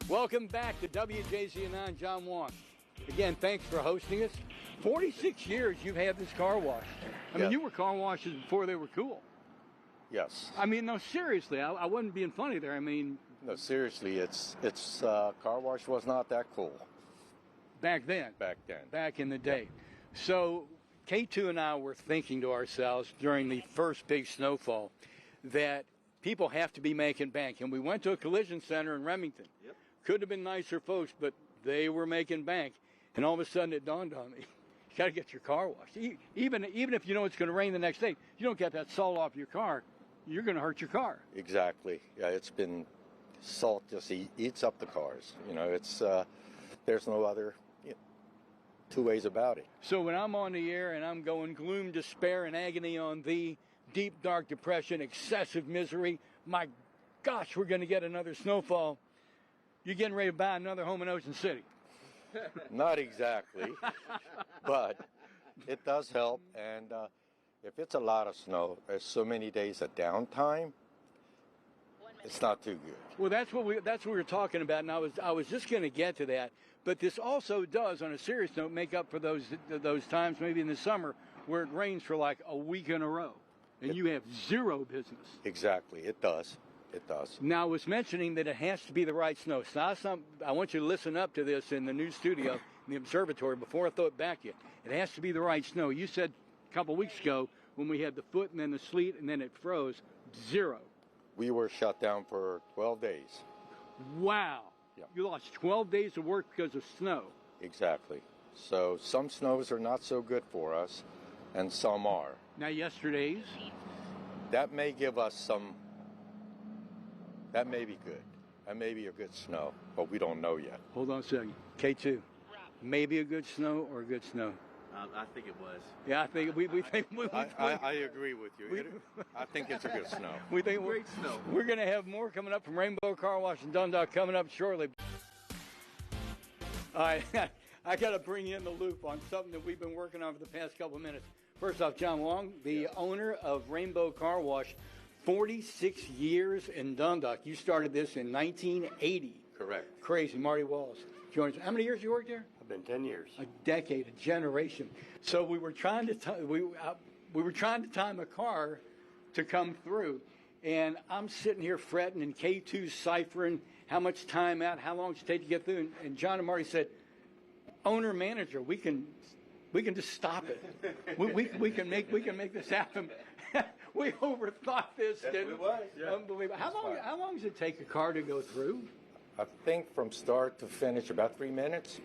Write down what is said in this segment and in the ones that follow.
Welcome back to WJZ9, John Wong. Again, thanks for hosting us. 46 years you've had this car wash. I mean, you were car washes before they were cool. Yes. I mean, no, seriously, I wasn't being funny there. I mean, no, seriously, it's car wash was not that cool back then. Back in the day. So K2 and I were thinking to ourselves during the first big snowfall that people have to be making bank. And we went to a collision center in Remington. Yep. Could have been nicer folks, but they were making bank. And all of a sudden it dawned on me, you got to get your car washed. Even if you know it's going to rain the next day, you don't get that salt off your car, you're going to hurt your car. Exactly. Yeah, it's been, salt just eats up the cars. You know, it's there's no other two ways about it. So when I'm on the air and I'm going gloom, despair, and agony on thee, deep, dark depression, excessive misery, my gosh, we're going to get another snowfall. You're getting ready to buy another home in Ocean City. Not exactly, but it does help. And if it's a lot of snow, there's so many days of downtime, it's not too good. Well, that's what we were talking about, and I was just going to get to that. But this also does, on a serious note, make up for those times, maybe in the summer, where it rains for like a week in a row, and you have zero business. Exactly, it does. It does. Now, I was mentioning that it has to be the right snow. So I want you to listen up to this in the new studio, in the observatory, before I throw it back at you. It has to be the right snow. You said a couple weeks ago when we had the foot and then the sleet and then it froze, zero. We were shut down for 12 days. Wow. Yeah. You lost 12 days of work because of snow. Exactly. So some snows are not so good for us, and some are. Now, yesterday's? That may give us some... That may be good. That may be a good snow, but we don't know yet. Hold on a second. K2, maybe a good snow or a good snow? I think it was. Yeah, I think we think... I agree with you. I think it's a good snow. We think great snow. We're going to have more coming up from Rainbow Car Wash in Dundalk coming up shortly. All right, I got to bring you in the loop on something that we've been working on for the past couple of minutes. First off, John Wong, the owner of Rainbow Car Wash, 46 years in Dundalk. You started this in 1980. Correct. Crazy. Marty Walls joins. How many years you worked there? I've been 10 years. A decade, a generation. So we were trying to we were trying to time a car to come through, and I'm sitting here fretting, and K2's ciphering how much time out, how long it take to get through, and John and Marty said, owner manager, we can just stop it. we can make this happen. We overthought this, didn't we? It was. Yeah. Unbelievable. How long does it take a car to go through? I think from start to finish, about 3 minutes.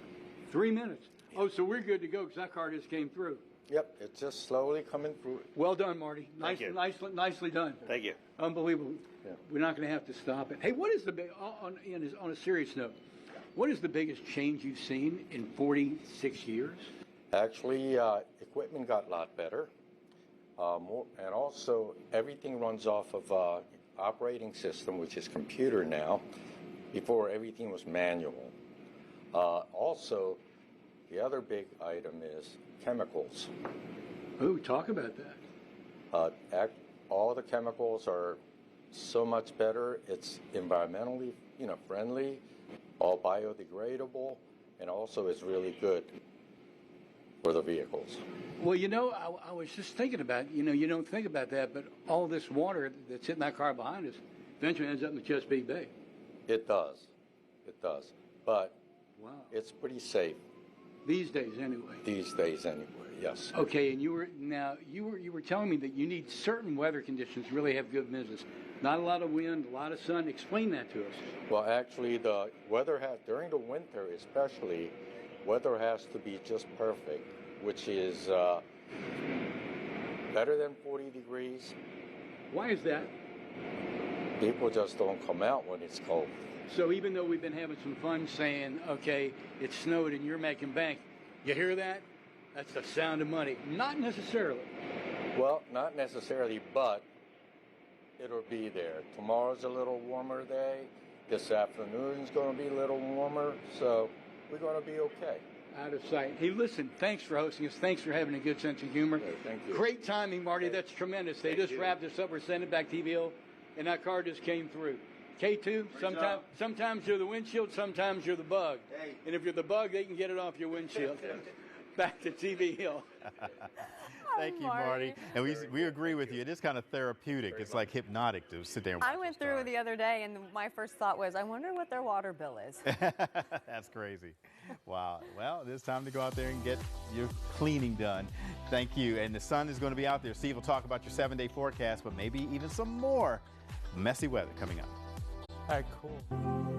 3 minutes. Oh, so we're good to go because that car just came through. Yep, it's just slowly coming through. Well done, Marty. Thank you. Nicely done. Thank you. Unbelievable. Yeah. We're not going to have to stop it. Hey, what is the big on a serious note? What is the biggest change you've seen in 46 years? Actually, equipment got a lot better. And also, everything runs off of operating system, which is computer now. Before, everything was manual. Also, the other big item is chemicals. Ooh, talk about that. All the chemicals are so much better. It's environmentally, friendly, all biodegradable, and also it's really good for the vehicles. Well, I was just thinking about, you don't think about that, but all this water that's hitting that car behind us eventually ends up in the Chesapeake Bay. It does. But wow, it's pretty safe. These days, anyway. Yes. Okay, and you were telling me that you need certain weather conditions to really have good business. Not a lot of wind, a lot of sun. Explain that to us. Well, actually, the weather during the winter especially, weather has to be just perfect, which is better than 40 degrees. Why is that? People just don't come out when it's cold. So even though we've been having some fun saying, okay, it snowed and you're making bank, you hear that? That's the sound of money. Not necessarily. Well, not necessarily, but it'll be there. Tomorrow's a little warmer day. This afternoon's going to be a little warmer, so we're going to be okay. Out of sight. Hey, listen, thanks for hosting us. Thanks for having a good sense of humor. Yeah, thank you. Great timing, Marty. That's tremendous. They just wrapped us up. We're sending back TVO, and that car just came through. K2, sometimes you're the windshield, sometimes you're the bug. And if you're the bug, they can get it off your windshield. Back to TV Hill. Thank you, Marty. And we agree with you. It is kind of therapeutic. It's like hypnotic to sit there and watch I went through the other day, and my first thought was, I wonder what their water bill is. That's crazy. Wow. Well, it's time to go out there and get your cleaning done. Thank you. And the sun is going to be out there. Steve will talk about your 7-day forecast, but maybe even some more messy weather coming up. All right, cool.